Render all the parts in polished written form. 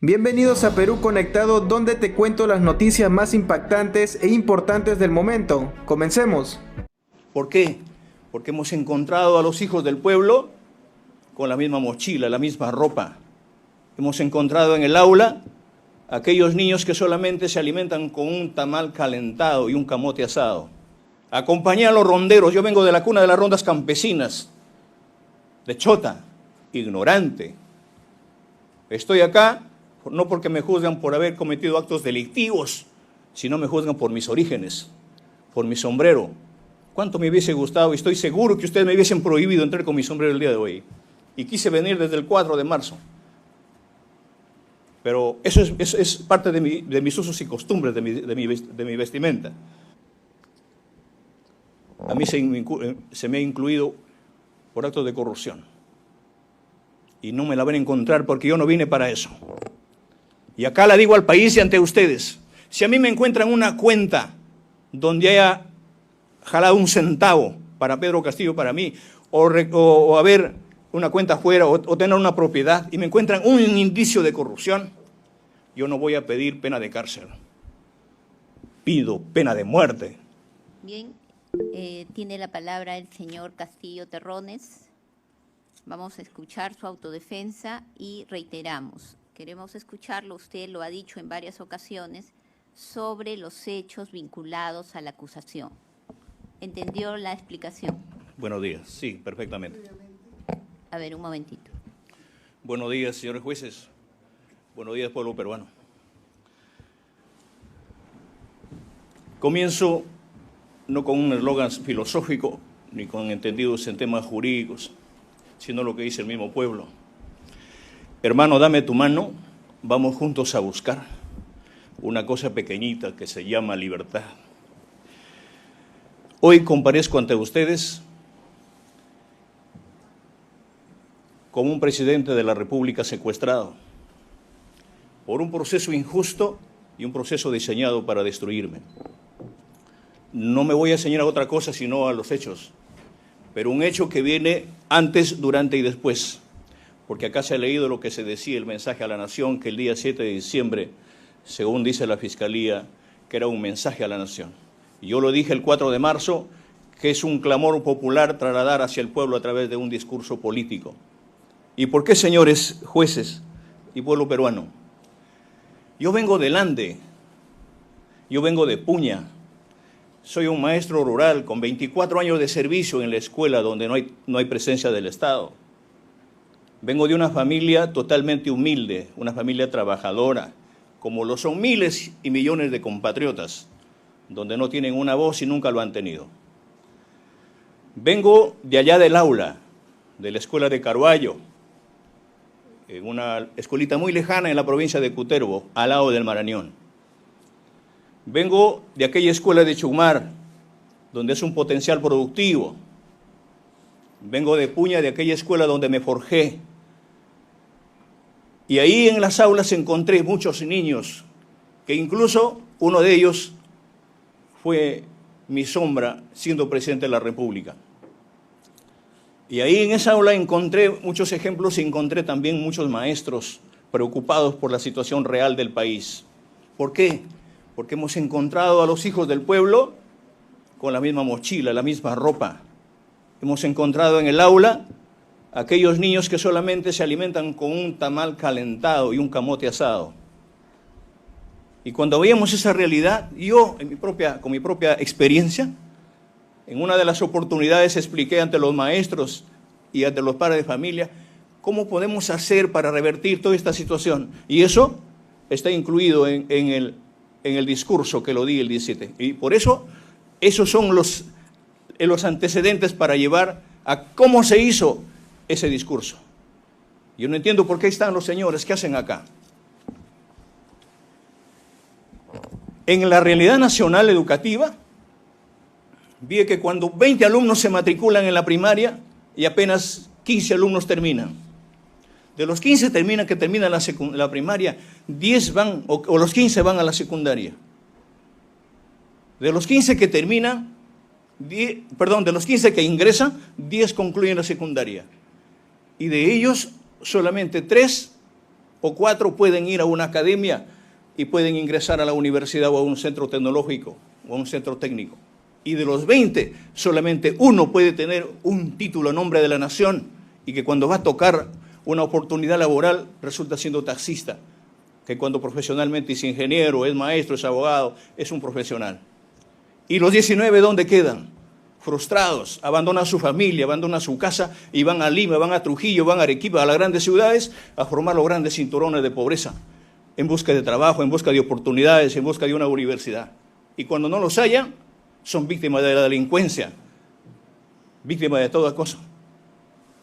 Bienvenidos a Perú Conectado, donde te cuento las noticias más impactantes e importantes del momento. Comencemos. ¿Por qué? Porque hemos encontrado a los hijos del pueblo con la misma mochila, la misma ropa. Hemos encontrado en el aula a aquellos niños que solamente se alimentan con un tamal calentado y un camote asado. Acompañé a los ronderos. Yo vengo de la cuna de las rondas campesinas, de Chota, ignorante. Estoy acá no porque me juzgan por haber cometido actos delictivos, sino me juzgan por mis orígenes, por mi sombrero. ¿Cuánto me hubiese gustado? Y estoy seguro que ustedes me hubiesen prohibido entrar con mi sombrero el día de hoy. Y quise venir desde el 4 de marzo. Pero eso es parte de mis usos y costumbres, de mi vestimenta. A mí se me ha incluido por actos de corrupción. Y no me la van a encontrar porque yo no vine para eso. Y acá la digo al país y ante ustedes. Si a mí me encuentran una cuenta donde haya jalado un centavo para Pedro Castillo, para mí, o haber una cuenta afuera, o tener una propiedad, y me encuentran un indicio de corrupción, yo no voy a pedir pena de cárcel. Pido pena de muerte. Bien, tiene la palabra el señor Castillo Terrones. Vamos a escuchar su autodefensa y reiteramos, queremos escucharlo, usted lo ha dicho en varias ocasiones, sobre los hechos vinculados a la acusación. ¿Entendió la explicación? Buenos días, sí, perfectamente. A ver, un momentito. Buenos días, señores jueces. Buenos días, pueblo peruano. Comienzo no con un eslogan filosófico, ni con entendidos en temas jurídicos, sino lo que dice el mismo pueblo. Hermano, dame tu mano, vamos juntos a buscar una cosa pequeñita que se llama libertad. Hoy comparezco ante ustedes como un presidente de la República secuestrado por un proceso injusto y un proceso diseñado para destruirme. No me voy a enseñar a otra cosa sino a los hechos, pero un hecho que viene antes, durante y después, porque acá se ha leído lo que se decía, el mensaje a la nación, que el día 7 de diciembre, según dice la Fiscalía, que era un mensaje a la nación. Y yo lo dije el 4 de marzo, que es un clamor popular trasladar hacia el pueblo a través de un discurso político. ¿Y por qué, señores jueces y pueblo peruano? Yo vengo del Ande, yo vengo de Puña, soy un maestro rural con 24 años de servicio en la escuela donde no hay presencia del Estado. Vengo de una familia totalmente humilde, una familia trabajadora, como lo son miles y millones de compatriotas, donde no tienen una voz y nunca lo han tenido. Vengo de allá del aula, de la escuela de Carvalho, en una escuelita muy lejana en la provincia de Cutervo, al lado del Marañón. Vengo de aquella escuela de Chumar, donde es un potencial productivo. Vengo de Puña, de aquella escuela donde me forjé. Y ahí en las aulas encontré muchos niños, que incluso uno de ellos fue mi sombra siendo presidente de la República. Y ahí en esa aula encontré muchos ejemplos y encontré también muchos maestros preocupados por la situación real del país. ¿Por qué? Porque hemos encontrado a los hijos del pueblo con la misma mochila, la misma ropa. Hemos encontrado en el aula a aquellos niños que solamente se alimentan con un tamal calentado y un camote asado. Y cuando veíamos esa realidad, yo con mi propia experiencia, en una de las oportunidades expliqué ante los maestros y ante los padres de familia cómo podemos hacer para revertir toda esta situación. Y eso está incluido en el discurso que lo di el 17. Y por eso, esos son los antecedentes para llevar a cómo se hizo ese discurso. Yo no entiendo por qué están los señores, ¿qué hacen acá? En la realidad nacional educativa, vi que cuando 20 alumnos se matriculan en la primaria y apenas 15 alumnos terminan. De los 15 que terminan la primaria, 10 van, o los 15 van a la secundaria. De los 15 que terminan, de los 15 que ingresan, 10 concluyen la secundaria. Y de ellos, solamente 3 o 4 pueden ir a una academia y pueden ingresar a la universidad o a un centro tecnológico o a un centro técnico. Y de los 20, solamente 1 puede tener un título a nombre de la nación y que cuando va a tocar una oportunidad laboral resulta siendo taxista, que cuando profesionalmente es ingeniero, es maestro, es abogado, es un profesional. ¿Y los 19 dónde quedan? Frustrados, abandonan su familia, abandonan su casa y van a Lima, van a Trujillo, van a Arequipa, a las grandes ciudades, a formar los grandes cinturones de pobreza, en busca de trabajo, en busca de oportunidades, en busca de una universidad. Y cuando no los hallan, son víctimas de la delincuencia, víctimas de toda cosa.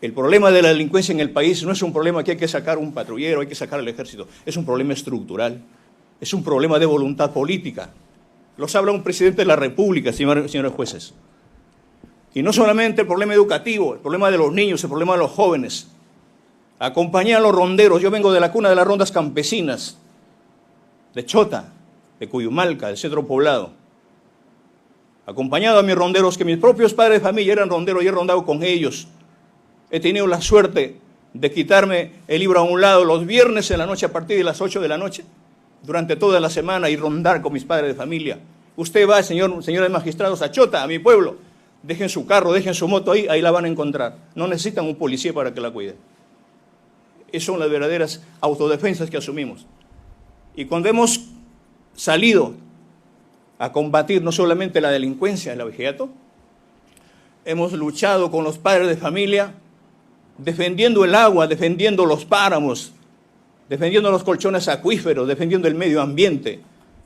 El problema de la delincuencia en el país no es un problema que hay que sacar un patrullero, hay que sacar el ejército, es un problema estructural, es un problema de voluntad política. Los habla un presidente de la República, señores jueces. Y no solamente el problema educativo, el problema de los niños, el problema de los jóvenes. Acompañar a los ronderos. Yo vengo de la cuna de las rondas campesinas, de Chota, de Cuyumalca, del centro poblado. Acompañado a mis ronderos, que mis propios padres de familia eran ronderos y he rondado con ellos. He tenido la suerte de quitarme el libro a un lado los viernes en la noche a partir de las 8 de la noche, durante toda la semana, y rondar con mis padres de familia. Usted va, señores magistrados, a Chota, a mi pueblo, dejen su carro, dejen su moto ahí, ahí la van a encontrar. No necesitan un policía para que la cuide. Esas son las verdaderas autodefensas que asumimos. Y cuando hemos salido a combatir no solamente la delincuencia, el abigeato, hemos luchado con los padres de familia, defendiendo el agua, defendiendo los páramos, defendiendo los colchones acuíferos, defendiendo el medio ambiente,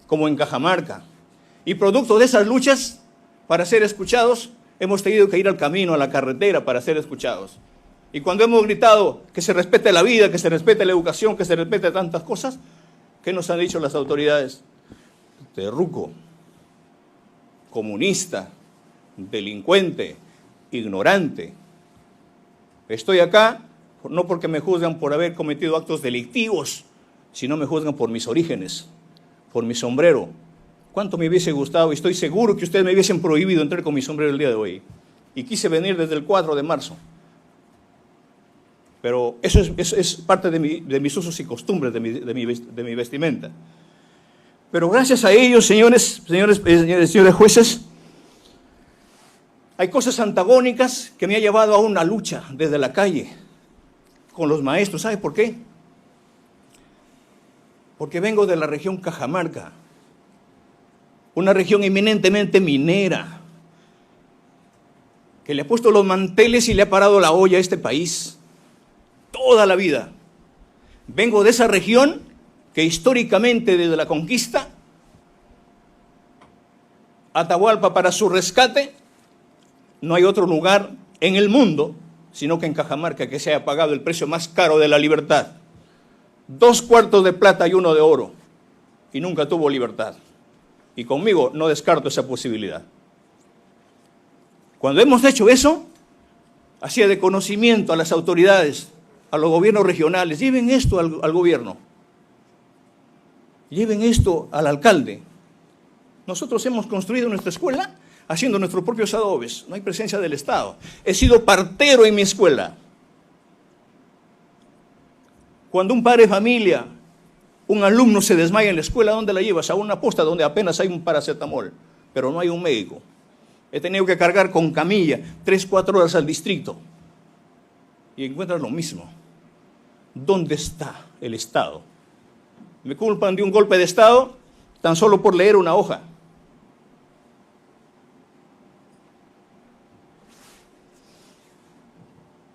como en Cajamarca. Y producto de esas luchas, para ser escuchados, hemos tenido que ir al camino, a la carretera, para ser escuchados. Y cuando hemos gritado que se respete la vida, que se respete la educación, que se respete tantas cosas, ¿qué nos han dicho las autoridades? Terruco, comunista, delincuente, ignorante. Estoy acá no porque me juzgan por haber cometido actos delictivos, sino me juzgan por mis orígenes, por mi sombrero. ¿Cuánto me hubiese gustado? Y estoy seguro que ustedes me hubiesen prohibido entrar con mi sombrero el día de hoy. Y quise venir desde el 4 de marzo. Pero eso es parte de mis usos y costumbres, de mi vestimenta. Pero gracias a ellos, señores jueces, hay cosas antagónicas que me han llevado a una lucha desde la calle con los maestros. ¿Sabe por qué? Porque vengo de la región Cajamarca, una región eminentemente minera, que le ha puesto los manteles y le ha parado la olla a este país toda la vida. Vengo de esa región que históricamente desde la conquista, Atahualpa para su rescate, no hay otro lugar en el mundo, sino que en Cajamarca, que se haya pagado el precio más caro de la libertad. 2 cuartos de plata y 1 de oro, y nunca tuvo libertad. Y conmigo no descarto esa posibilidad. Cuando hemos hecho eso, hacía de conocimiento a las autoridades, a los gobiernos regionales: lleven esto al gobierno, lleven esto al alcalde. Nosotros hemos construido nuestra escuela haciendo nuestros propios adobes, no hay presencia del Estado. He sido partero en mi escuela. Cuando un padre de familia, un alumno se desmaya en la escuela, ¿dónde la llevas? A una posta donde apenas hay un paracetamol, pero no hay un médico. He tenido que cargar con camilla 3-4 horas al distrito. Y encuentras lo mismo. ¿Dónde está el Estado? Me culpan de un golpe de Estado tan solo por leer una hoja.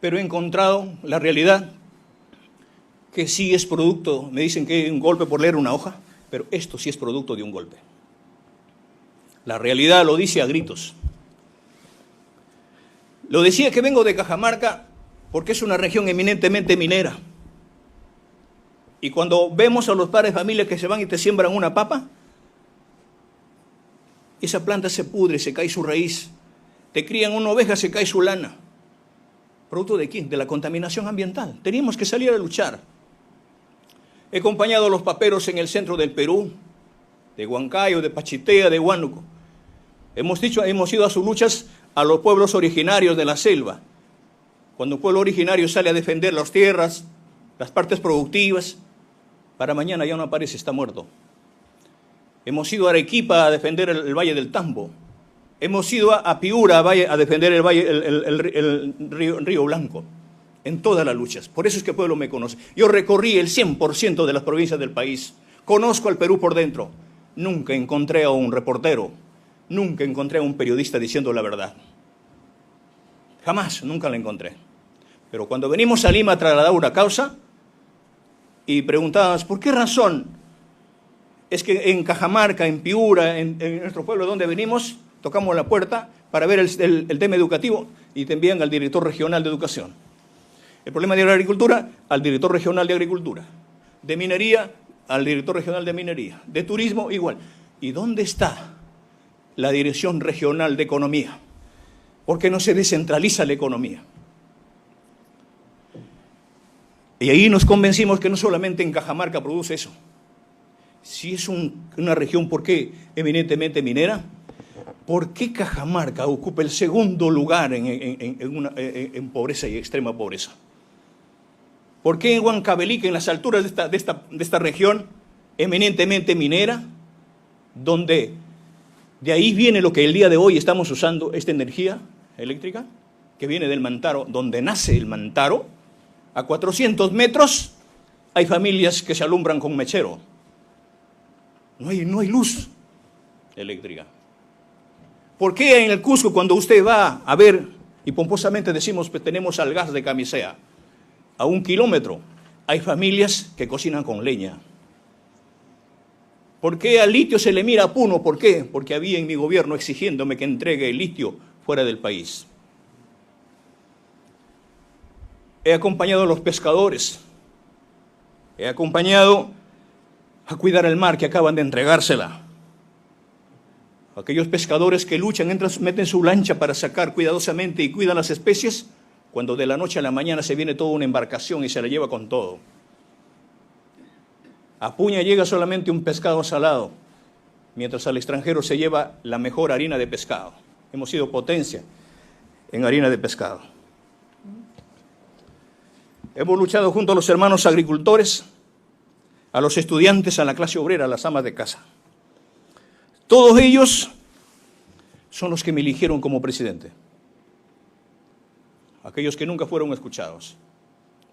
Pero he encontrado la realidad que sí es producto. Me dicen que hay un golpe por leer una hoja, pero esto sí es producto de un golpe. La realidad lo dice a gritos. Lo decía que vengo de Cajamarca porque es una región eminentemente minera. Y cuando vemos a los padres de familia que se van y te siembran una papa, esa planta se pudre, se cae su raíz. Te crían una oveja, se cae su lana. ¿Producto de quién? De la contaminación ambiental. Teníamos que salir a luchar. He acompañado a los paperos en el centro del Perú, de Huancayo, de Pachitea, de Huánuco. Hemos ido a sus luchas a los pueblos originarios de la selva. Cuando un pueblo originario sale a defender las tierras, las partes productivas, Para mañana ya no aparece, está muerto. Hemos ido a Arequipa a defender el Valle del Tambo. Hemos ido a Piura a defender el Río Blanco. En todas las luchas. Por eso es que el pueblo me conoce. Yo recorrí el 100% de las provincias del país. Conozco al Perú por dentro. Nunca encontré a un reportero, nunca encontré a un periodista diciendo la verdad. Jamás, nunca la encontré. Pero cuando venimos a Lima a trasladar una causa y preguntábamos, ¿por qué razón? Es que en Cajamarca, en Piura, en nuestro pueblo donde venimos, tocamos la puerta para ver el tema educativo y te envían al director regional de educación. El problema de la agricultura, al director regional de agricultura. De minería, al director regional de minería. De turismo, igual. ¿Y dónde está la dirección regional de economía? ¿Por qué no se descentraliza la economía? Y ahí nos convencimos que no solamente en Cajamarca produce eso. Si es una región, ¿por qué eminentemente minera? ¿Por qué Cajamarca ocupa el segundo lugar en pobreza y extrema pobreza? ¿Por qué en Huancavelica, en las alturas de esta región eminentemente minera, donde de ahí viene lo que el día de hoy estamos usando, esta energía eléctrica, que viene del Mantaro, donde nace el Mantaro, a 400 metros hay familias que se alumbran con mechero. No hay luz eléctrica. ¿Por qué en el Cusco, cuando usted va a ver, y pomposamente decimos que tenemos al gas de Camisea, a 1 kilómetro, hay familias que cocinan con leña? ¿Por qué al litio se le mira a Puno? ¿Por qué? Porque había en mi gobierno exigiéndome que entregue el litio fuera del país. He acompañado a los pescadores, he acompañado a cuidar el mar que acaban de entregársela. Aquellos pescadores que luchan, meten su lancha para sacar cuidadosamente y cuidan las especies, cuando de la noche a la mañana se viene toda una embarcación y se la lleva con todo. A Puña llega solamente un pescado salado, mientras al extranjero se lleva la mejor harina de pescado. Hemos sido potencia en harina de pescado. Hemos luchado junto a los hermanos agricultores, a los estudiantes, a la clase obrera, a las amas de casa. Todos ellos son los que me eligieron como presidente. Aquellos que nunca fueron escuchados.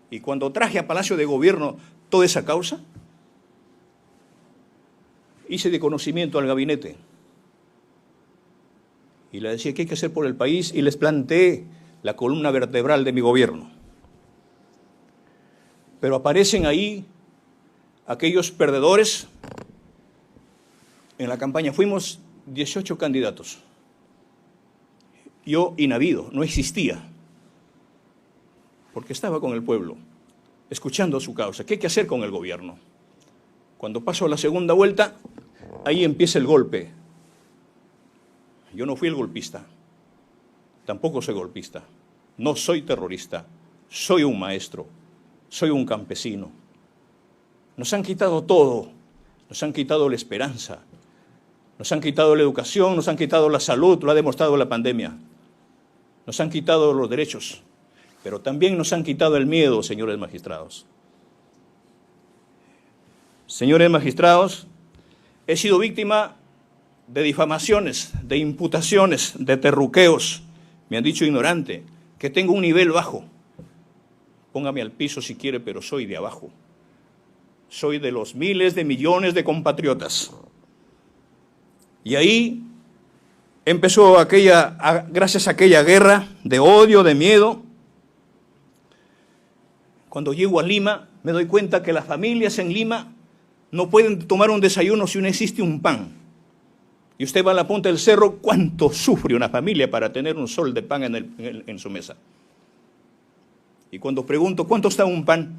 Y cuando traje a Palacio de Gobierno toda esa causa, hice de conocimiento al gabinete. Y le decía qué hay que hacer por el país y les planteé la columna vertebral de mi gobierno. Pero aparecen ahí aquellos perdedores. En la campaña fuimos 18 candidatos. Yo inhabido, no existía. Porque estaba con el pueblo, escuchando su causa. ¿Qué hay que hacer con el gobierno? Cuando paso la segunda vuelta, ahí empieza el golpe. Yo no fui el golpista, tampoco soy golpista, no soy terrorista, soy un maestro, soy un campesino. Nos han quitado todo, nos han quitado la esperanza, nos han quitado la educación, nos han quitado la salud, lo ha demostrado la pandemia. Nos han quitado los derechos, pero también nos han quitado el miedo, señores magistrados. Señores magistrados, he sido víctima de difamaciones, de imputaciones, de terruqueos. Me han dicho ignorante, que tengo un nivel bajo. Póngame al piso si quiere, pero soy de abajo. Soy de los miles de millones de compatriotas. Y ahí empezó gracias a aquella guerra de odio, de miedo. Cuando llego a Lima, me doy cuenta que las familias en Lima no pueden tomar un desayuno si no existe un pan. Y usted va a la punta del cerro, ¿cuánto sufre una familia para tener un sol de pan en su mesa? Y cuando pregunto, ¿cuánto está un pan?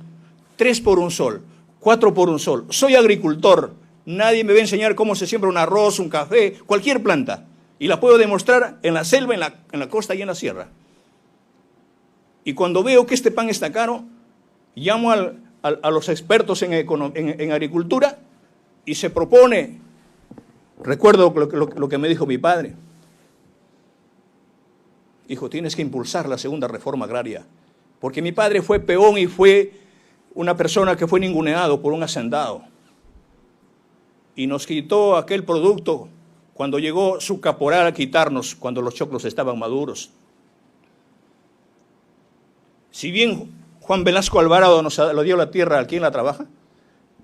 3 por un sol, 4 por un sol. Soy agricultor, nadie me va a enseñar cómo se siembra un arroz, un café, cualquier planta. Y la puedo demostrar en la selva, en la costa y en la sierra. Y cuando veo que este pan está caro, llamo a los expertos en agricultura y se propone, recuerdo lo que me dijo mi padre, hijo, tienes que impulsar la segunda reforma agraria, porque mi padre fue peón y fue una persona que fue ninguneado por un hacendado y nos quitó aquel producto cuando llegó su caporal a quitarnos, cuando los choclos estaban maduros. Si bien Juan Velasco Alvarado nos lo dio la tierra a quien la trabaja,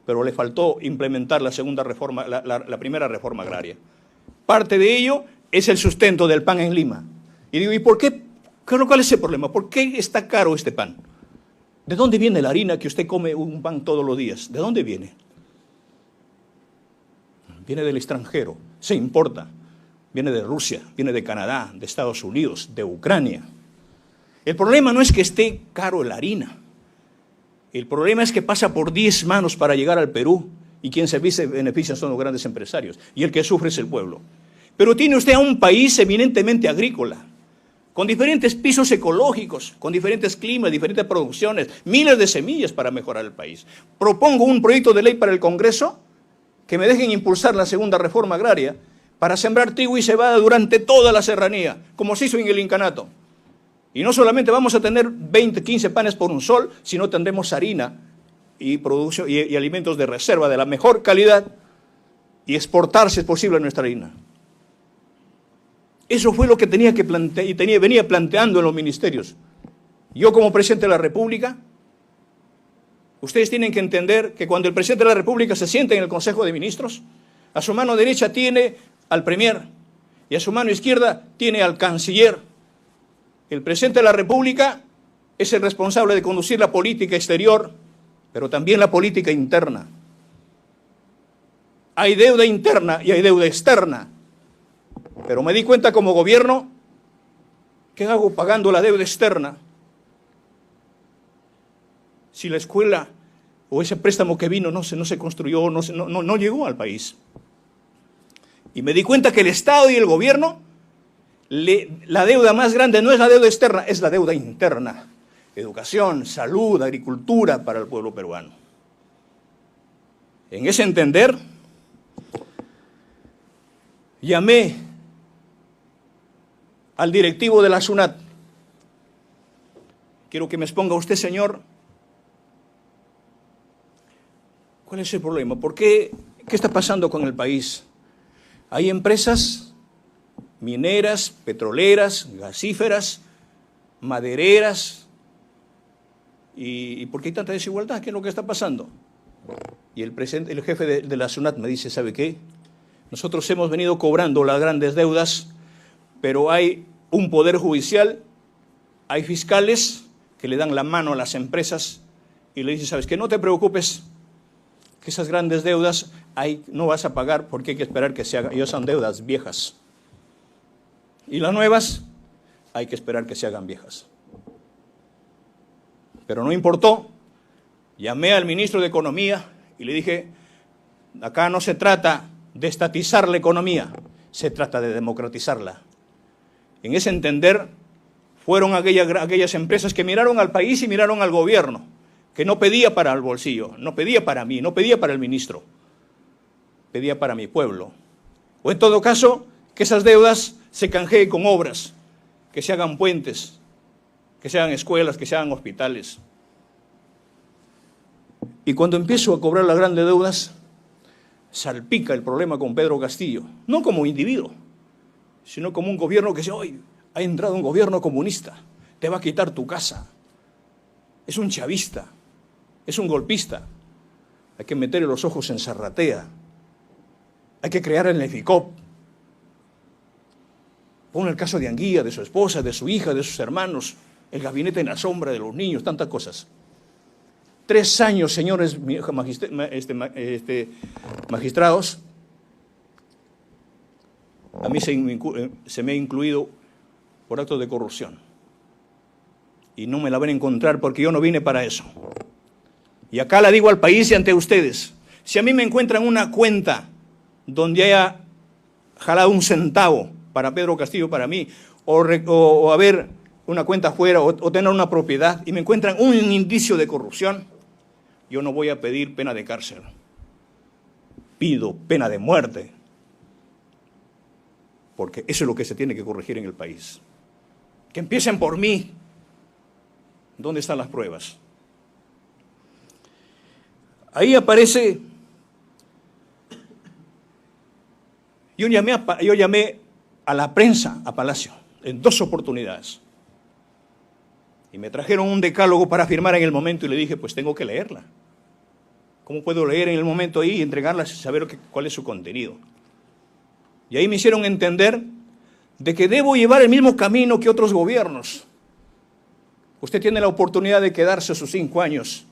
pero le faltó implementar la segunda reforma, la primera reforma agraria. Parte de ello es el sustento del pan en Lima. Y digo, ¿y por qué? ¿Cuál es el problema? ¿Por qué está caro este pan? ¿De dónde viene la harina que usted come un pan todos los días? ¿De dónde viene? Viene del extranjero, se importa. Viene de Rusia, viene de Canadá, de Estados Unidos, de Ucrania. El problema no es que esté caro la harina. El problema es que pasa por 10 manos para llegar al Perú y quien se beneficia son los grandes empresarios y el que sufre es el pueblo. Pero tiene usted a un país eminentemente agrícola, con diferentes pisos ecológicos, con diferentes climas, diferentes producciones, miles de semillas para mejorar el país. Propongo un proyecto de ley para el Congreso que me dejen impulsar la segunda reforma agraria para sembrar trigo y cebada durante toda la serranía, como se hizo en el incanato. Y no solamente vamos a tener 20, 15 panes por un sol, sino tendremos harina y producción y alimentos de reserva de la mejor calidad y exportar, si es posible, nuestra harina. Eso fue lo que tenía que plantear y venía planteando en los ministerios. Yo como presidente de la República, ustedes tienen que entender que cuando el presidente de la República se sienta en el Consejo de Ministros, a su mano derecha tiene al Premier y a su mano izquierda tiene al Canciller. El presidente de la República es el responsable de conducir la política exterior, pero también la política interna. Hay deuda interna y hay deuda externa. Pero me di cuenta como gobierno, ¿qué hago pagando la deuda externa? Si la escuela o ese préstamo que vino no se construyó, no llegó al país. Y me di cuenta que el Estado y el gobierno, la deuda más grande no es la deuda externa, es la deuda interna. Educación, salud, agricultura para el pueblo peruano. En ese entender, llamé al directivo de la SUNAT. Quiero que me exponga usted, señor, ¿cuál es el problema? ¿Por qué? ¿Qué está pasando con el país? Hay empresas mineras, petroleras, gasíferas, madereras. ¿Y por qué hay tanta desigualdad? ¿Qué es lo que está pasando? Y el jefe de la SUNAT me dice, ¿sabe qué? Nosotros hemos venido cobrando las grandes deudas, pero hay un poder judicial, hay fiscales que le dan la mano a las empresas y le dicen, ¿sabes qué? No te preocupes, que esas grandes deudas no vas a pagar porque hay que esperar que se hagan. Ellos son deudas viejas. Y las nuevas hay que esperar que se hagan viejas. Pero no importó. Llamé al ministro de Economía y le dije, acá no se trata de estatizar la economía, se trata de democratizarla. En ese entender, fueron aquellas empresas que miraron al país y miraron al gobierno, que no pedía para el bolsillo, no pedía para mí, no pedía para el ministro, pedía para mi pueblo. O en todo caso, que esas deudas se canjeen con obras, que se hagan puentes, que se hagan escuelas, que se hagan hospitales. Y cuando empiezo a cobrar las grandes deudas, salpica el problema con Pedro Castillo, no como individuo, sino como un gobierno que dice, hoy ha entrado un gobierno comunista, te va a quitar tu casa, es un chavista, es un golpista, hay que meterle los ojos en Zarratea, hay que crear el Neficop. Pon el caso de Anguía, de su esposa, de su hija, de sus hermanos, el gabinete en la sombra de los niños, tantas cosas. 3 años, señores magistrados, a mí se me ha incluido por actos de corrupción. Y no me la van a encontrar porque yo no vine para eso. Y acá la digo al país y ante ustedes. Si a mí me encuentran una cuenta donde haya jalado un centavo para Pedro Castillo, para mí, o haber una cuenta afuera, o tener una propiedad, y me encuentran un indicio de corrupción, yo no voy a pedir pena de cárcel. Pido pena de muerte. Porque eso es lo que se tiene que corregir en el país. Que empiecen por mí. ¿Dónde están las pruebas? Ahí aparece, yo llamé a la prensa a Palacio en 2 oportunidades. Y me trajeron un decálogo para firmar en el momento y le dije, pues tengo que leerla. ¿Cómo puedo leer en el momento ahí y entregarla sin saber cuál es su contenido? Y ahí me hicieron entender de que debo llevar el mismo camino que otros gobiernos. Usted tiene la oportunidad de quedarse sus 5 años.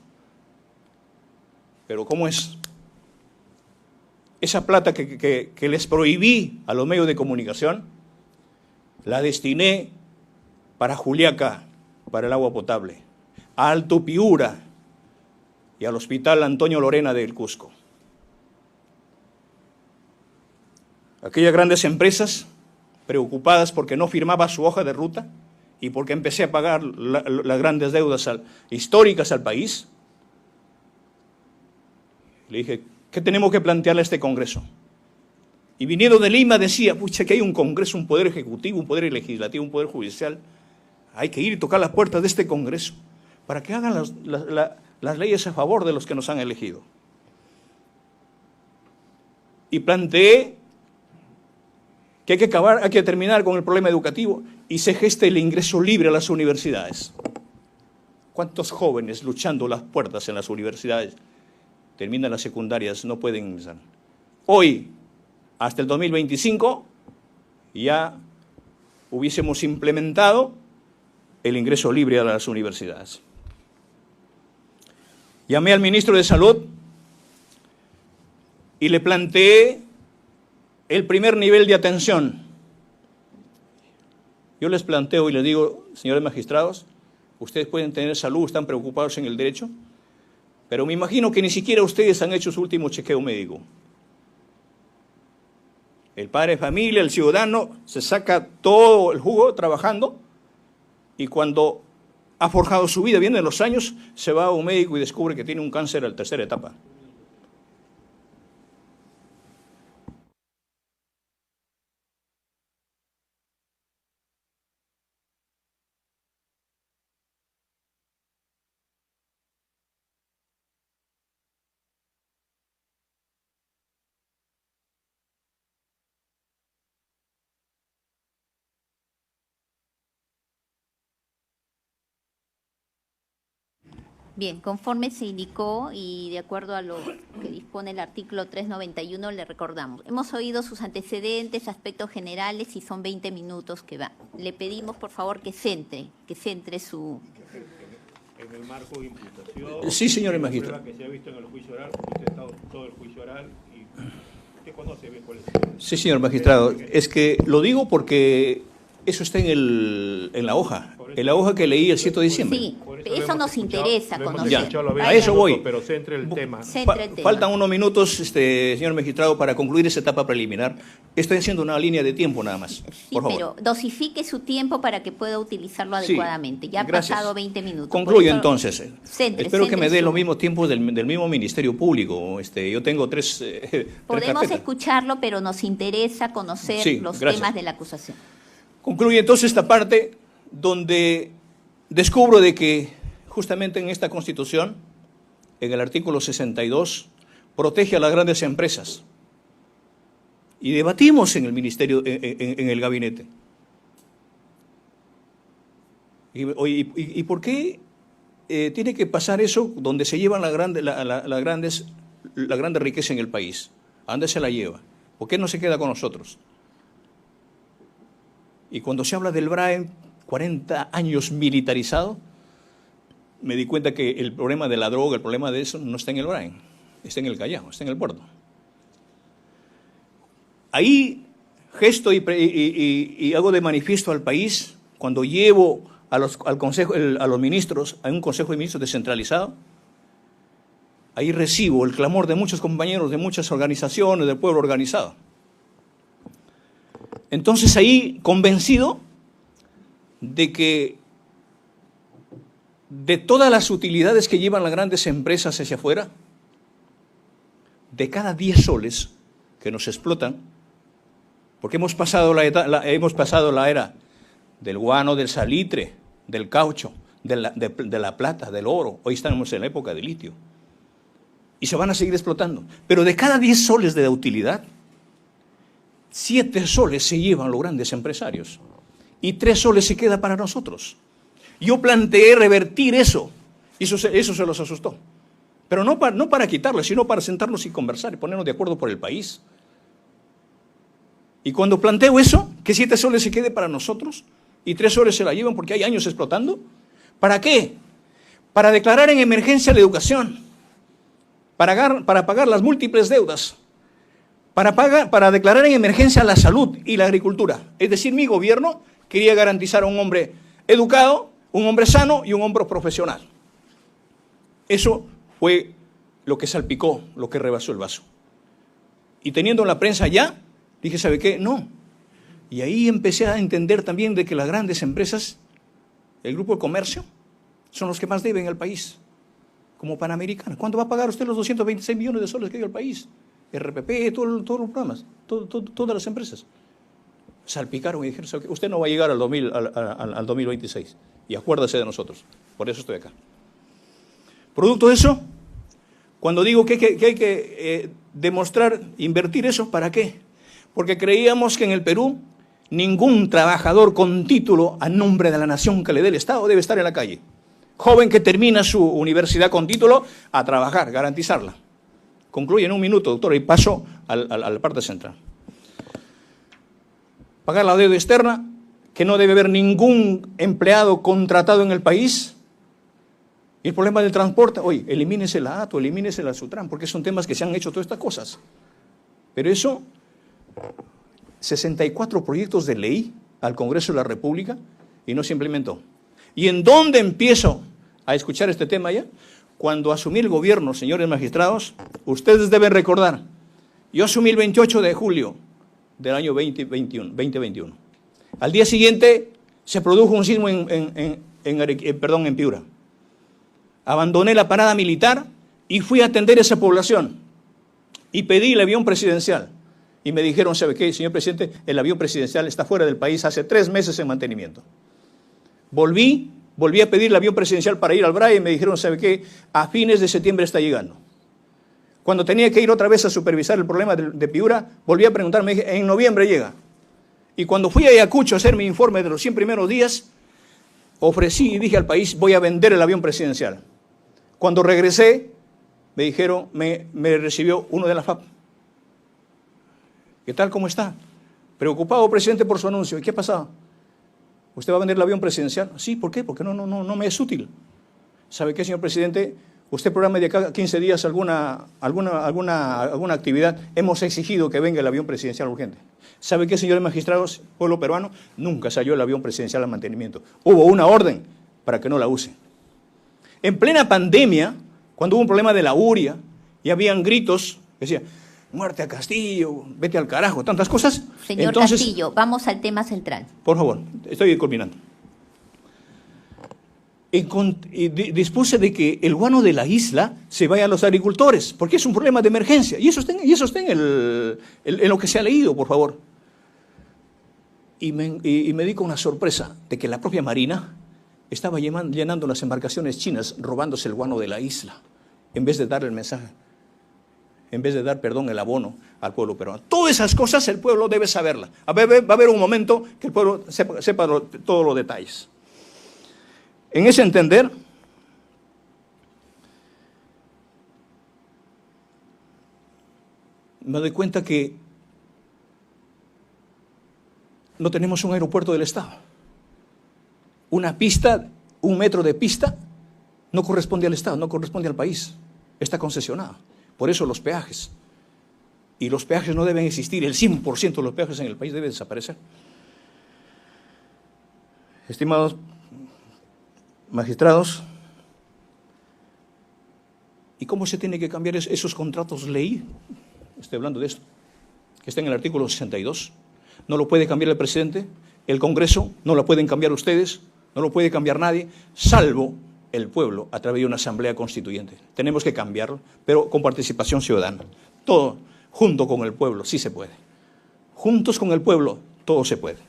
Pero ¿cómo es? Esa plata que les prohibí a los medios de comunicación, la destiné para Juliaca, para el agua potable, a Alto Piura y al Hospital Antonio Lorena del Cusco. Aquellas grandes empresas preocupadas porque no firmaba su hoja de ruta y porque empecé a pagar las grandes deudas históricas al país, le dije, ¿qué tenemos que plantearle a este Congreso? Y viniendo de Lima decía, pucha, que hay un Congreso, un Poder Ejecutivo, un Poder Legislativo, un Poder Judicial. Hay que ir y tocar las puertas de este Congreso para que hagan las leyes a favor de los que nos han elegido. Y planteé que hay que terminar con el problema educativo y se geste el ingreso libre a las universidades. ¿Cuántos jóvenes luchando las puertas en las universidades terminan las secundarias, no pueden ingresar? Hoy, hasta el 2025, ya hubiésemos implementado el ingreso libre a las universidades. Llamé al ministro de Salud y le planteé el primer nivel de atención. Yo les planteo y les digo, señores magistrados, ustedes pueden tener salud, están preocupados en el derecho, pero me imagino que ni siquiera ustedes han hecho su último chequeo médico. El padre de familia, el ciudadano, se saca todo el jugo trabajando y cuando ha forjado su vida, vienen los años, se va a un médico y descubre que tiene un cáncer a la 3ª etapa. Bien, conforme se indicó y de acuerdo a lo que dispone el artículo 391, le recordamos. Hemos oído sus antecedentes, aspectos generales y son 20 minutos que van. Le pedimos, por favor, que centre su... En el marco de imputación... Sí, señor magistrado. Que se ha visto en el juicio oral, usted ha estado todo el juicio oral y usted conoce bien cuál es. Sí, señor magistrado. Es que lo digo porque eso está en la hoja. En la hoja que leí el 7 de diciembre. Sí, eso nos interesa conocer. A eso voy. Pero centre el tema. Faltan unos minutos, señor magistrado, para concluir esa etapa preliminar. Estoy haciendo una línea de tiempo nada más. Sí, por favor. pero dosifique su tiempo para que pueda utilizarlo adecuadamente. Ya ha pasado 20 minutos. Concluyo entonces. Espero que me dé los mismos tiempos del mismo Ministerio Público. Yo tengo tres Podemos escucharlo, pero nos interesa conocer los temas de la acusación. Concluye entonces esta parte donde descubro de que justamente en esta Constitución, en el artículo 62, protege a las grandes empresas. Y debatimos en el Ministerio, en el gabinete. ¿Y por qué tiene que pasar eso donde se llevan la grande riqueza en el país? ¿A dónde se la lleva? ¿Por qué no se queda con nosotros? Y cuando se habla del BRAE, 40 años militarizado, me di cuenta que el problema de la droga, el problema de eso, no está en el BRAE, está en el Callao, está en el puerto. Ahí gesto y hago de manifiesto al país, cuando llevo al consejo, a los ministros, a un consejo de ministros descentralizado, ahí recibo el clamor de muchos compañeros, de muchas organizaciones, del pueblo organizado. Entonces ahí, convencido de que de todas las utilidades que llevan las grandes empresas hacia afuera, de cada 10 soles que nos explotan, porque hemos pasado la era del guano, del salitre, del caucho, de la plata, del oro, hoy estamos en la época del litio. y se van a seguir explotando. Pero de cada 10 soles de la utilidad, 7 soles se llevan los grandes empresarios y 3 soles se queda para nosotros. Yo planteé revertir eso, y eso se los asustó. Pero no para quitarle, sino para sentarnos y conversar y ponernos de acuerdo por el país. Y cuando planteo eso, que 7 soles se quede para nosotros y 3 soles se la llevan porque hay años explotando, ¿para qué? Para declarar en emergencia la educación, para pagar las múltiples deudas, para declarar en emergencia la salud y la agricultura. Es decir, mi gobierno quería garantizar a un hombre educado, un hombre sano y un hombre profesional. Eso fue lo que salpicó, lo que rebasó el vaso. Y teniendo en la prensa ya, dije, ¿sabe qué? No. Y ahí empecé a entender también de que las grandes empresas, el grupo de comercio, son los que más deben al país, como Panamericana. ¿Cuánto va a pagar usted los 226 millones de soles que dio al país? RPP, todos los programas, todas las empresas. Salpicaron y dijeron, ¿sabe qué? Usted no va a llegar al 2026. Y acuérdase de nosotros. Por eso estoy acá. Producto de eso, cuando digo que hay que demostrar, invertir eso, ¿para qué? Porque creíamos que en el Perú ningún trabajador con título a nombre de la nación que le dé el Estado debe estar en la calle. Joven que termina su universidad con título, a trabajar, garantizarla. Concluye en un minuto, doctor, y paso a la parte central. Pagar la deuda externa, que no debe haber ningún empleado contratado en el país. Y el problema del transporte, oye, elimínese la ATO, elimínese la SUTRAN, porque son temas que se han hecho todas estas cosas. Pero eso, 64 proyectos de ley al Congreso de la República y no se implementó. ¿Y en dónde empiezo a escuchar este tema ya? Cuando asumí el gobierno, señores magistrados, ustedes deben recordar, yo asumí el 28 de julio del año 2021. Al día siguiente se produjo un sismo en Piura. Abandoné la parada militar y fui a atender a esa población. Y pedí el avión presidencial. Y me dijeron, ¿sabe qué, señor presidente? El avión presidencial está fuera del país hace 3 meses en mantenimiento. Volví a pedir el avión presidencial para ir al BRAE y me dijeron, ¿sabe qué? A fines de septiembre está llegando. Cuando tenía que ir otra vez a supervisar el problema de Piura, volví a preguntarme, dije, en noviembre llega. Y cuando fui a Ayacucho a hacer mi informe de los 100 primeros días, ofrecí y dije al país, voy a vender el avión presidencial. Cuando regresé, me dijeron, me recibió uno de la FAP. ¿Qué tal? ¿Cómo está? Preocupado, presidente, por su anuncio. ¿Y qué ha pasado? ¿Usted va a vender el avión presidencial? Sí, ¿por qué? Porque no me es útil. ¿Sabe qué, señor presidente? Usted programa de cada 15 días alguna actividad. Hemos exigido que venga el avión presidencial urgente. ¿Sabe qué, señores magistrados, pueblo peruano? Nunca salió el avión presidencial al mantenimiento. Hubo una orden para que no la use. En plena pandemia, cuando hubo un problema de la uria y habían gritos que decían, muerte a Castillo, vete al carajo, tantas cosas. Señor Entonces, Castillo, vamos al tema central. Por favor, estoy culminando. Dispuse de que el guano de la isla se vaya a los agricultores, porque es un problema de emergencia. Y eso está en lo que se ha leído, por favor. Y me di con una sorpresa de que la propia Marina estaba llenando las embarcaciones chinas, robándose el guano de la isla, en vez de dar el mensaje, en vez de dar, el abono al pueblo peruano. Todas esas cosas el pueblo debe saberlas. Va a haber un momento que el pueblo sepa todos los detalles. En ese entender, me doy cuenta que no tenemos un aeropuerto del Estado. Una pista, 1 metro de pista, no corresponde al Estado, no corresponde al país. Está concesionada. Por eso los peajes. Y los peajes no deben existir. El 100% de los peajes en el país debe desaparecer. Estimados magistrados, ¿y cómo se tiene que cambiar esos contratos ley? Estoy hablando de esto, que está en el artículo 62. No lo puede cambiar el presidente, el Congreso, no lo pueden cambiar ustedes, no lo puede cambiar nadie, salvo el pueblo a través de una asamblea constituyente. Tenemos que cambiarlo, pero con participación ciudadana. Todo junto con el pueblo, sí se puede. Juntos con el pueblo, todo se puede.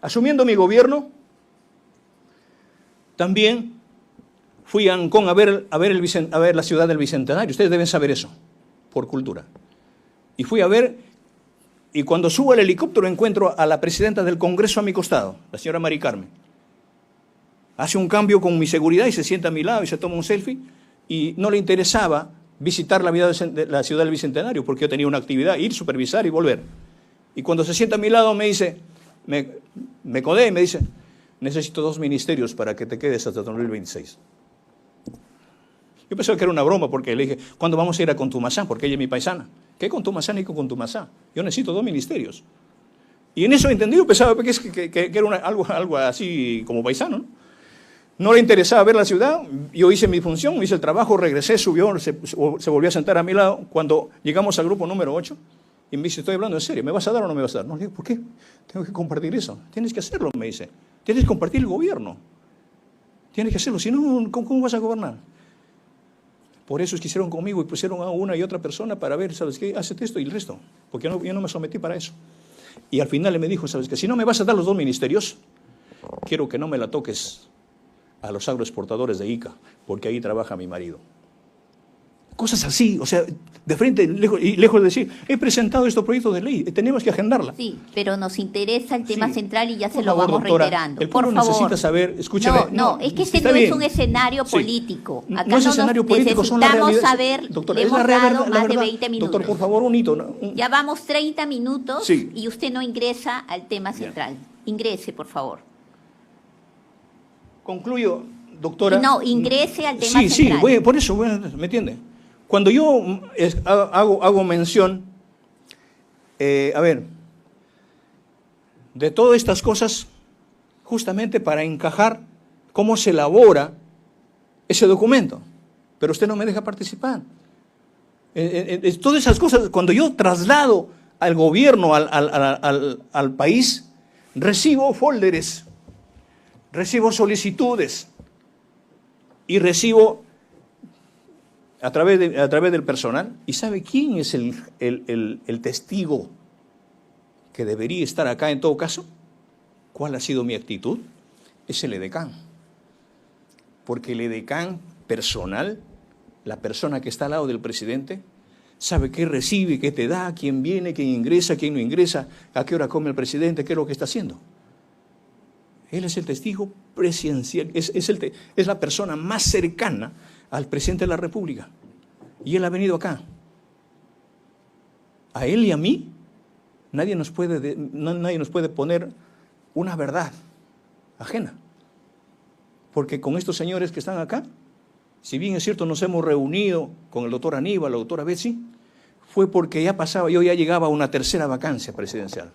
Asumiendo mi gobierno, también fui a Ancón a ver la ciudad del Bicentenario. Ustedes deben saber eso, por cultura. Y fui a ver, y cuando subo al helicóptero encuentro a la presidenta del Congreso a mi costado, la señora Mari Carmen. Hace un cambio con mi seguridad y se sienta a mi lado y se toma un selfie, y no le interesaba visitar la ciudad del Bicentenario, porque yo tenía una actividad, ir, supervisar y volver. Y cuando se sienta a mi lado me dice, me codea y me dice, necesito 2 ministerios para que te quedes hasta 2026. Yo pensaba que era una broma, porque le dije, ¿cuándo vamos a ir a Contumazá? Porque ella es mi paisana. ¿Qué Contumazá ni Contumazá? Yo necesito 2 ministerios. Y en eso entendí, yo pensaba que era algo así como paisano, ¿no? No le interesaba ver la ciudad, yo hice mi función, hice el trabajo, regresé, subió, se volvió a sentar a mi lado. Cuando llegamos al grupo número 8, y me dice, estoy hablando en serio, ¿me vas a dar o no me vas a dar? No, le digo, ¿por qué? Tengo que compartir eso. Tienes que hacerlo, me dice. Tienes que compartir el gobierno. Tienes que hacerlo, si no, ¿cómo vas a gobernar? Por eso es que hicieron conmigo y pusieron a una y otra persona para ver, ¿sabes qué? Hacete esto y el resto. Porque yo no me sometí para eso. Y al final me dijo, ¿sabes qué? Si no me vas a dar los 2 ministerios, quiero que no me la toques a los agroexportadores de Ica, porque ahí trabaja mi marido. Cosas así, o sea, de frente, lejos de decir, he presentado estos proyectos de ley, tenemos que agendarla. Sí, pero nos interesa el tema Sí. central y ya Por se lo favor, vamos doctora, reiterando. el pueblo Por favor. necesita saber, escúcheme. No, es que este está no bien. es un escenario Sí. político. Acá No es escenario político, son las necesitamos realidades. saber, Doctora, le es hemos la realidad, dado la más de verdad. 20 minutos. Doctor, por favor, un hito. Ya vamos 30 minutos Sí. y usted no ingresa al tema central. Ingrese, por favor. Concluyo, doctora. No, ingrese al tema sí, central. Sí, por eso, ¿me entiende? Cuando yo hago mención, a ver, de todas estas cosas, justamente para encajar cómo se elabora ese documento, pero usted no me deja participar. Todas esas cosas, cuando yo traslado al gobierno, al país, recibo folders, recibo solicitudes y recibo a través del personal. ¿Y sabe quién es el testigo que debería estar acá en todo caso? ¿Cuál ha sido mi actitud? Es el edecán. Porque el edecán personal, la persona que está al lado del presidente, sabe qué recibe, qué te da, quién viene, quién ingresa, quién no ingresa, a qué hora come el presidente, qué es lo que está haciendo. Él es el testigo presidencial, es la persona más cercana al presidente de la República. Y él ha venido acá. A él y a mí, nadie nos puede poner una verdad ajena. Porque con estos señores que están acá, si bien es cierto nos hemos reunido con el doctor Aníbal, la doctora Betsy, fue porque yo ya llegaba a una tercera vacancia presidencial.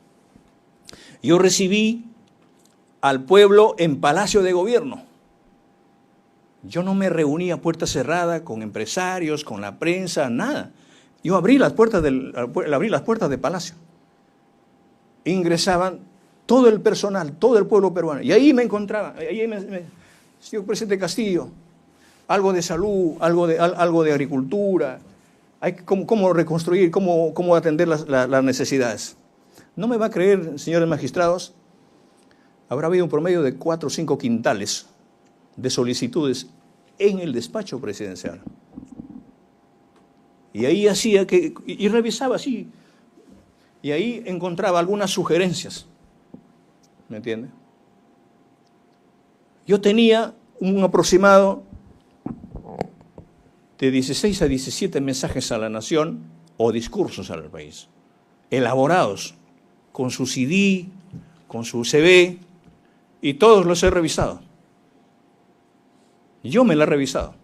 Yo recibí al pueblo en Palacio de Gobierno. Yo no me reuní a puerta cerrada con empresarios, con la prensa, nada. Yo abrí las puertas de Palacio. Ingresaban todo el personal, todo el pueblo peruano. Y ahí me encontraba, señor presidente Castillo, algo de salud, algo de agricultura, cómo reconstruir, cómo atender las necesidades. No me va a creer, señores magistrados, habrá habido un promedio de 4 o 5 quintales de solicitudes en el despacho presidencial. Y ahí y revisaba así, y ahí encontraba algunas sugerencias, ¿me entiende? Yo tenía un aproximado de 16 a 17 mensajes a la nación o discursos al país, elaborados con su CD, con su CV, y todos los he revisado. Yo me la he revisado.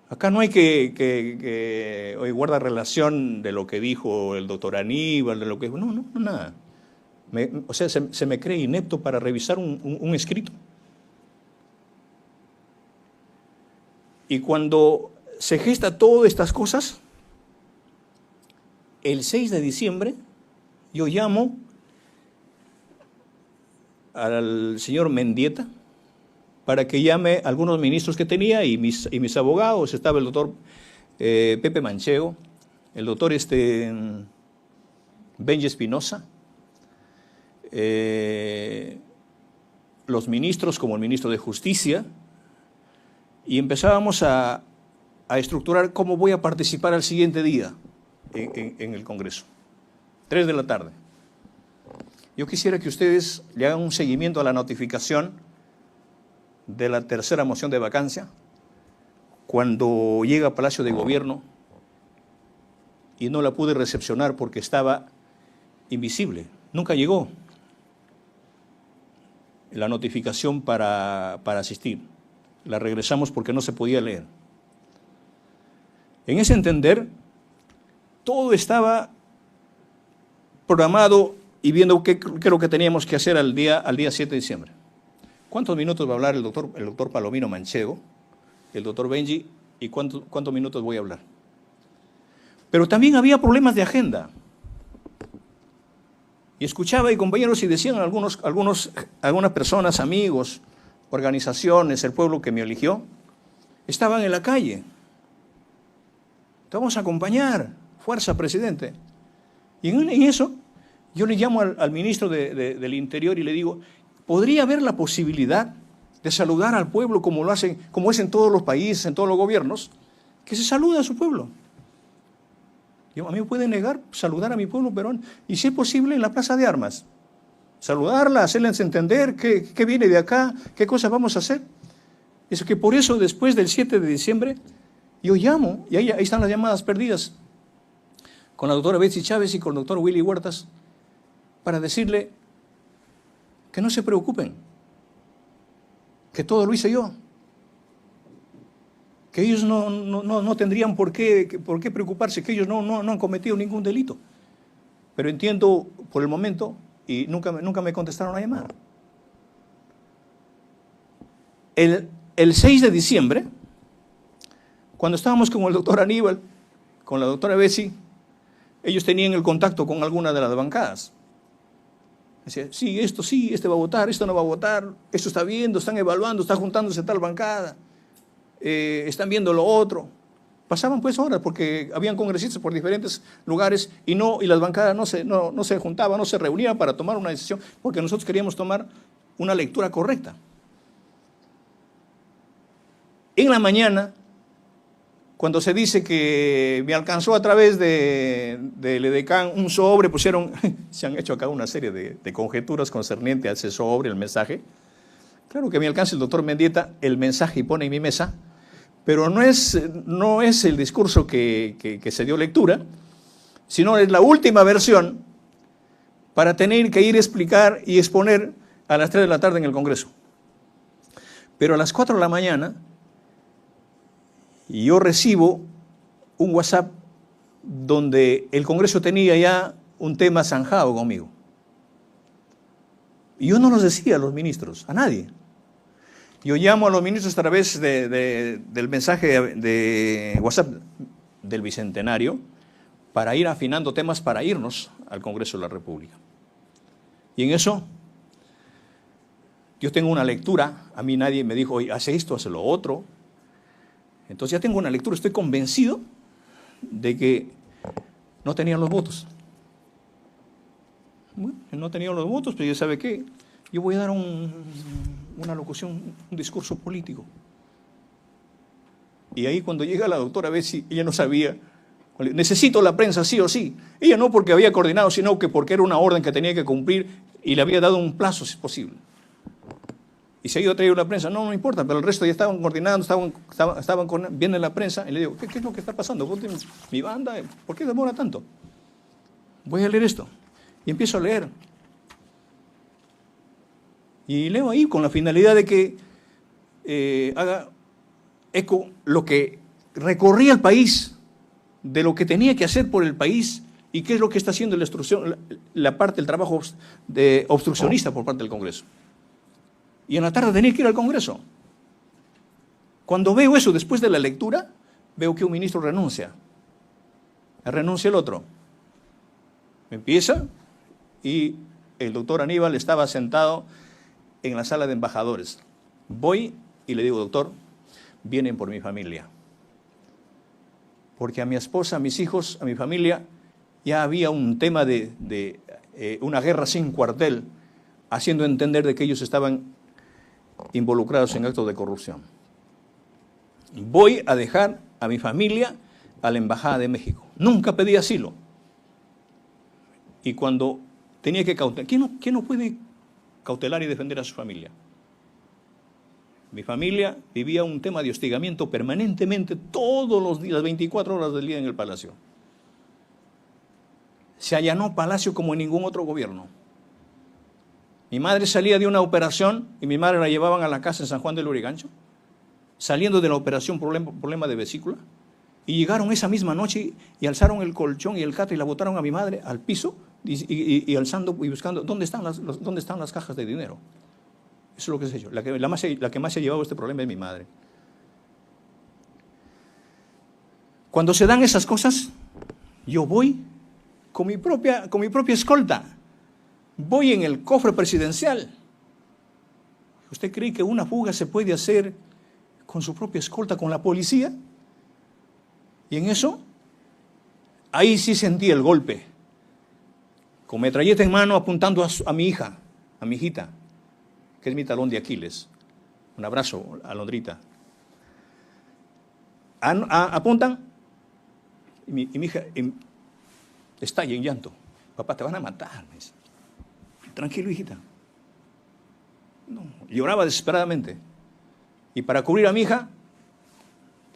Acá no hay que guardar relación de lo que dijo el doctor Aníbal, de lo que... No, nada. O sea, se me cree inepto para revisar un escrito. Y cuando se gesta todas estas cosas, el 6 de diciembre yo llamo al señor Mendieta para que llame a algunos ministros que tenía y mis abogados. Estaba el doctor Pepe Manchego, el doctor Benji Espinosa, los ministros como el ministro de Justicia, y empezábamos a estructurar cómo voy a participar al siguiente día en el Congreso. 3 de la tarde. Yo quisiera que ustedes le hagan un seguimiento a la notificación de la tercera moción de vacancia, cuando llega a Palacio de Gobierno y no la pude recepcionar porque estaba invisible. Nunca llegó la notificación para asistir. La regresamos porque no se podía leer. En ese entender, todo estaba programado y viendo qué es lo que teníamos que hacer al día 7 de diciembre. ¿Cuántos minutos va a hablar el doctor Palomino Manchego, el doctor Benji, y cuántos minutos voy a hablar? Pero también había problemas de agenda. Y escuchaba y compañeros y decían algunas personas, amigos, organizaciones, el pueblo que me eligió, estaban en la calle. Te vamos a acompañar, fuerza, presidente. Y en eso yo le llamo al ministro del Interior y le digo, ¿podría haber la posibilidad de saludar al pueblo como es en todos los países, en todos los gobiernos, que se saluda a su pueblo? A mí me puede negar saludar a mi pueblo peruano, y si es posible en la Plaza de Armas, saludarla, hacerles entender qué viene de acá, qué cosas vamos a hacer. Es que por eso después del 7 de diciembre yo llamo, y ahí están las llamadas perdidas, con la doctora Betsy Chávez y con el doctor Willy Huertas, para decirle que no se preocupen, que todo lo hice yo, que ellos no tendrían por qué preocuparse, que ellos no han cometido ningún delito. Pero entiendo por el momento, y nunca me contestaron la llamada. El 6 de diciembre, cuando estábamos con el doctor Aníbal, con la doctora Betsy, ellos tenían el contacto con alguna de las bancadas. Decía, sí, este va a votar, esto no va a votar, esto está viendo, están evaluando, está juntándose tal bancada, están viendo lo otro. Pasaban pues horas porque habían congresistas por diferentes lugares y las bancadas no se juntaban, no se reunían para tomar una decisión, porque nosotros queríamos tomar una lectura correcta. En la mañana, cuando se dice que me alcanzó a través del edecán un sobre, se han hecho acá una serie de conjeturas concernientes a ese sobre, el mensaje. Claro que me alcanza el doctor Mendieta el mensaje y pone en mi mesa, pero no es el discurso que se dio lectura, sino es la última versión para tener que ir a explicar y exponer a las 3 de la tarde en el Congreso. Pero a las 4 de la mañana, y yo recibo un WhatsApp donde el Congreso tenía ya un tema zanjado conmigo. Y yo no los decía a los ministros, a nadie. Yo llamo a los ministros a través del mensaje de WhatsApp del Bicentenario para ir afinando temas para irnos al Congreso de la República. Y en eso yo tengo una lectura, a mí nadie me dijo, oye, hace esto, hace lo otro. Entonces ya tengo una lectura, estoy convencido de que no tenían los votos. Bueno, no tenían los votos, pero ya sabe qué, yo voy a dar una locución, un discurso político. Y ahí cuando llega la doctora Betsy, ella no sabía, necesito la prensa sí o sí. Ella no porque había coordinado, sino que porque era una orden que tenía que cumplir y le había dado un plazo si es posible. Y se ha ido a traer la prensa, no importa, pero el resto ya estaban coordinando, viene la prensa, y le digo, ¿qué es lo que está pasando? Mi banda, ¿por qué demora tanto? Voy a leer esto. Y empiezo a leer. Y leo ahí con la finalidad de que haga eco lo que recorría el país, de lo que tenía que hacer por el país, y qué es lo que está haciendo la parte del trabajo obstruccionista por parte del Congreso. Y en la tarde tenía que ir al Congreso. Cuando veo eso después de la lectura, veo que un ministro renuncia. Renuncia el otro. Empieza y el doctor Aníbal estaba sentado en la sala de embajadores. Voy y le digo, doctor, vienen por mi familia. Porque a mi esposa, a mis hijos, a mi familia, ya había un tema de una guerra sin cuartel, haciendo entender de que ellos estaban involucrados en actos de corrupción. voy a dejar a mi familia a la Embajada de México. Nunca pedí asilo. Y cuando tenía que cautelar, ¿quién no puede cautelar y defender a su familia? Mi familia vivía un tema de hostigamiento permanentemente todos los días, las 24 horas del día en el Palacio. Se allanó Palacio como en ningún otro gobierno. Mi madre salía de una operación y mi madre la llevaban a la casa en San Juan del Lurigancho, saliendo de la operación problema de vesícula, y llegaron esa misma noche y alzaron el colchón y el catre y la botaron a mi madre al piso y alzando y buscando dónde están las cajas de dinero. Eso es lo que se ha hecho. La que más se ha llevado este problema es mi madre. Cuando se dan esas cosas, yo voy con mi propia escolta. Voy en el cofre presidencial. ¿Usted cree que una fuga se puede hacer con su propia escolta, con la policía? Y en eso, ahí sí sentí el golpe. Con metralleta en mano apuntando a mi hija, a mi hijita, que es mi talón de Aquiles. Un abrazo, Alondrita. Apuntan y mi hija estalla en llanto. Papá, te van a matar. Me dice. Tranquilo, hijita. No, lloraba desesperadamente. Y para cubrir a mi hija,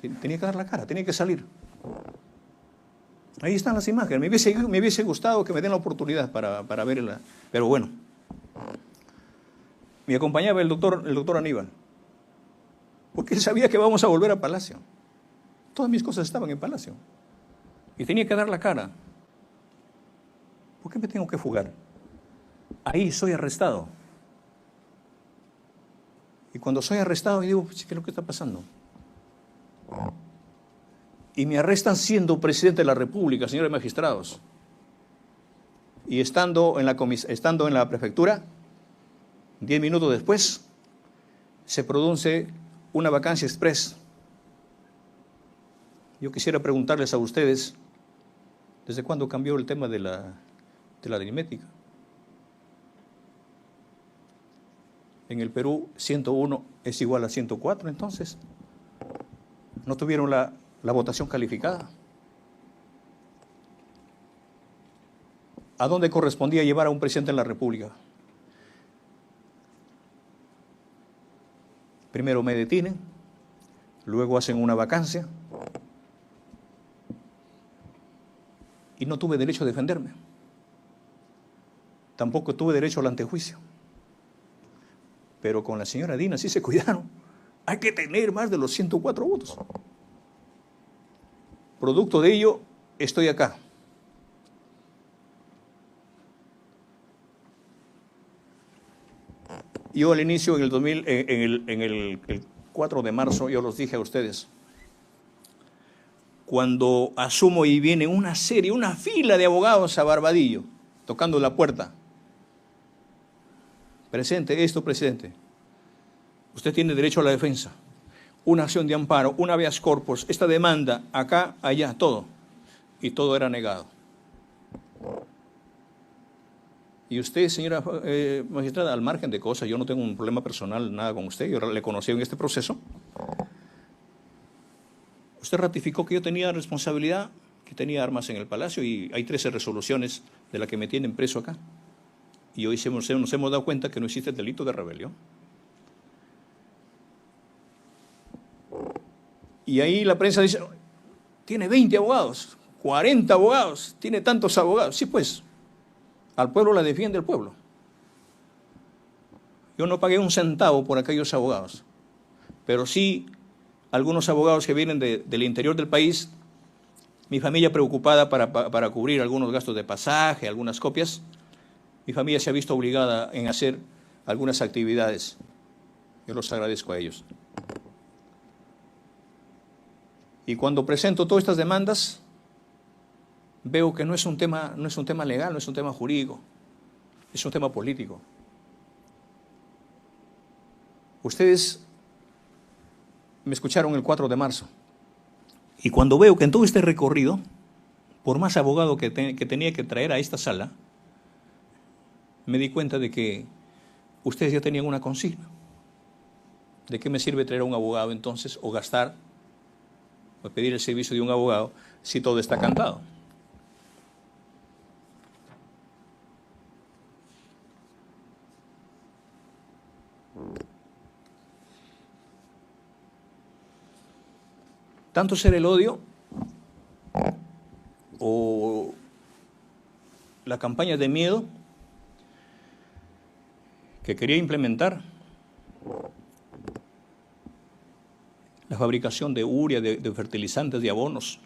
tenía que dar la cara, tenía que salir. Ahí están las imágenes. Me hubiese gustado que me den la oportunidad para verla. Pero bueno. Me acompañaba el doctor Aníbal. Porque él sabía que vamos a volver a Palacio. Todas mis cosas estaban en Palacio. Y tenía que dar la cara. ¿Por qué me tengo que fugar? Ahí soy arrestado. Y cuando soy arrestado, digo, ¿qué es lo que está pasando? Y me arrestan siendo presidente de la República, señores magistrados. Y estando en la prefectura, 10 minutos después, se produce una vacancia express. Yo quisiera preguntarles a ustedes, ¿desde cuándo cambió el tema de la aritmética? En el Perú, 101 es igual a 104, entonces. ¿No tuvieron la votación calificada? ¿A dónde correspondía llevar a un presidente de la República? Primero me detienen, luego hacen una vacancia y no tuve derecho a defenderme. Tampoco tuve derecho al antejuicio. Pero con la señora Dina sí se cuidaron. Hay que tener más de los 104 votos. Producto de ello, estoy acá. Yo al inicio, en el 4 de marzo, yo los dije a ustedes, cuando asumo y viene una fila de abogados a Barbadillo, tocando la puerta. Presidente, usted tiene derecho a la defensa, una acción de amparo, un habeas corpus, esta demanda, acá, allá, todo. Y todo era negado. Y usted, señora magistrada, al margen de cosas, yo no tengo un problema personal, nada con usted, yo le conocí en este proceso. Usted ratificó que yo tenía responsabilidad, que tenía armas en el Palacio y hay 13 resoluciones de las que me tienen preso acá. Y hoy nos hemos dado cuenta que no existe el delito de rebelión. Y ahí la prensa dice, tiene 20 abogados, 40 abogados, tiene tantos abogados. Sí, pues, al pueblo la defiende el pueblo. Yo no pagué un centavo por aquellos abogados, pero sí algunos abogados que vienen del interior del país, mi familia preocupada para cubrir algunos gastos de pasaje, algunas copias. Mi familia se ha visto obligada en hacer algunas actividades. Yo los agradezco a ellos. Y cuando presento todas estas demandas, veo que no es un tema legal, no es un tema jurídico, es un tema político. Ustedes me escucharon el 4 de marzo. Y cuando veo que en todo este recorrido, por más abogado que tenía que traer a esta sala, me di cuenta de que ustedes ya tenían una consigna. ¿De qué me sirve traer a un abogado entonces o gastar a pedir el servicio de un abogado si todo está cantado? ¿Tanto ser el odio o la campaña de miedo que quería implementar? La fabricación de urea, de fertilizantes, de abonos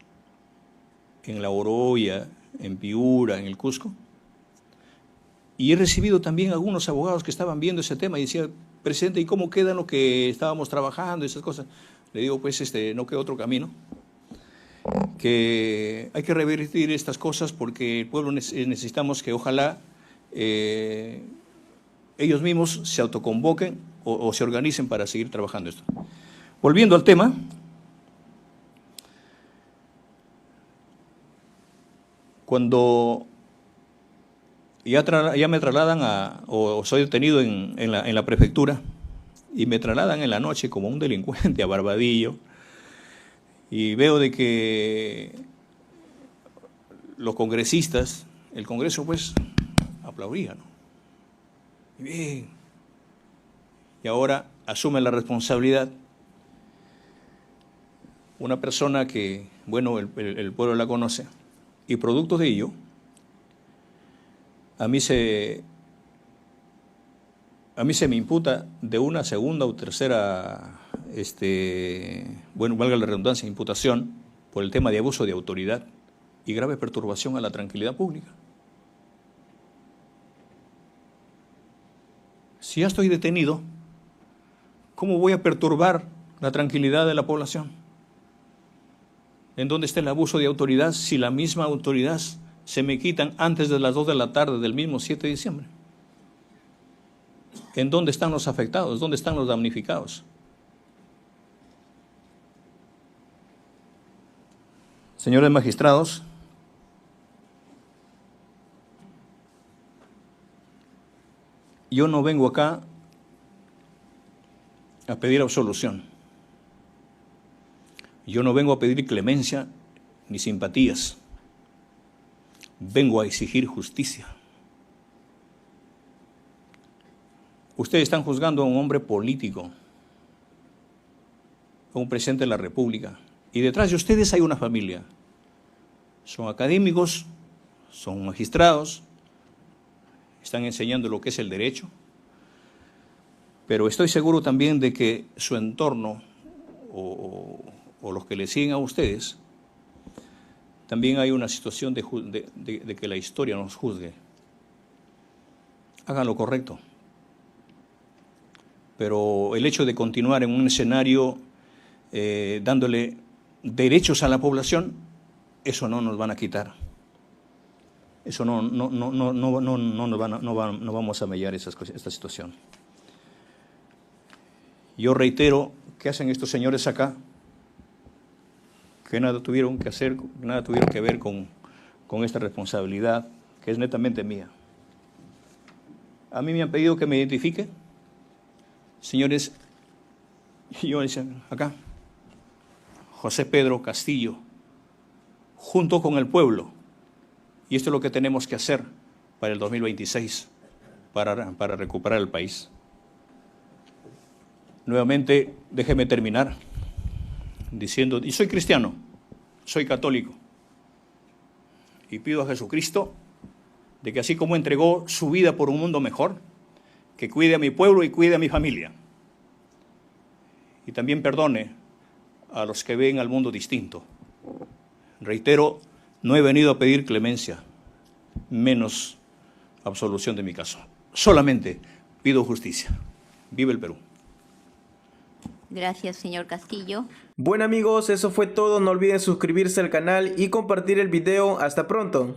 en La Oroya, en Piura, en el Cusco. Y he recibido también algunos abogados que estaban viendo ese tema y decían, presidente, ¿y cómo queda lo que estábamos trabajando? Esas cosas. Le digo, pues no queda otro camino, que hay que revertir estas cosas porque el pueblo necesitamos que ojalá ellos mismos se autoconvoquen o se organicen para seguir trabajando esto. Volviendo al tema, cuando ya me trasladan o soy detenido en la prefectura y me trasladan en la noche como un delincuente a Barbadillo y veo de que los congresistas, el Congreso pues aplaudía, ¿no? Y bien, y ahora asume la responsabilidad una persona que, bueno, el pueblo la conoce, y producto de ello, a mí se me imputa de una segunda o tercera, bueno, valga la redundancia, imputación por el tema de abuso de autoridad y grave perturbación a la tranquilidad pública. Si ya estoy detenido, ¿cómo voy a perturbar la tranquilidad de la población? ¿En dónde está el abuso de autoridad si la misma autoridad se me quitan antes de las 2 de la tarde del mismo 7 de diciembre? ¿En dónde están los afectados? ¿Dónde están los damnificados? Señores magistrados, yo no vengo acá a pedir absolución. Yo no vengo a pedir clemencia ni simpatías. Vengo a exigir justicia. Ustedes están juzgando a un hombre político, a un presidente de la República, y detrás de ustedes hay una familia. Son académicos, son magistrados, están enseñando lo que es el derecho, pero estoy seguro también de que su entorno o los que le siguen a ustedes, también hay una situación de que la historia nos juzgue. Hagan lo correcto. Pero el hecho de continuar en un escenario dándole derechos a la población, eso no nos van a quitar. Eso no vamos a mellar esta situación. Yo reitero, ¿qué hacen estos señores acá? Que nada tuvieron que hacer, nada tuvieron que ver con esta responsabilidad, que es netamente mía. A mí me han pedido que me identifique. Señores, yo decía, acá, José Pedro Castillo, junto con el pueblo. Y esto es lo que tenemos que hacer para el 2026, para recuperar el país. Nuevamente, déjeme terminar diciendo, y soy cristiano, soy católico, y pido a Jesucristo de que así como entregó su vida por un mundo mejor, que cuide a mi pueblo y cuide a mi familia. Y también perdone a los que ven al mundo distinto. Reitero, no he venido a pedir clemencia, menos absolución de mi caso. Solamente pido justicia. Viva el Perú. Gracias, señor Castillo. Bueno amigos, eso fue todo. No olviden suscribirse al canal y compartir el video. Hasta pronto.